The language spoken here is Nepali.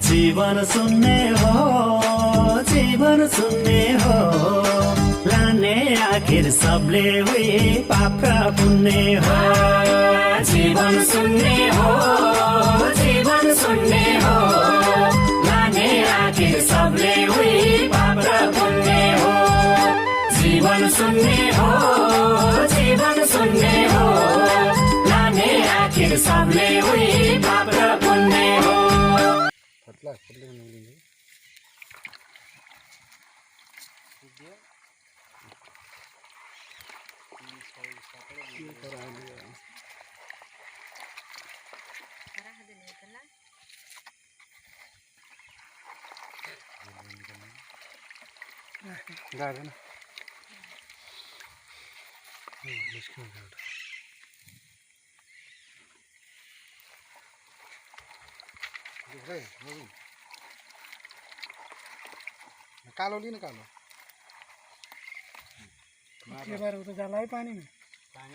जीवन सुन्ने हो, जीवन सुन्ने हो, लाने आखिर सबले हुई पाप र पुण्य हो। जीवन सुन्ने हो, जीवन सुन्ने हो, लाने आखिर सबले हुई पाप र पुण्य हो। जीवन सुन्ने हो, जीवन सुन्ने हो, लाने आखिर सबले हुई पाप र पुण्य हो। गार्डन कालो लिन कालो के बार उता जाला है पानी में पानी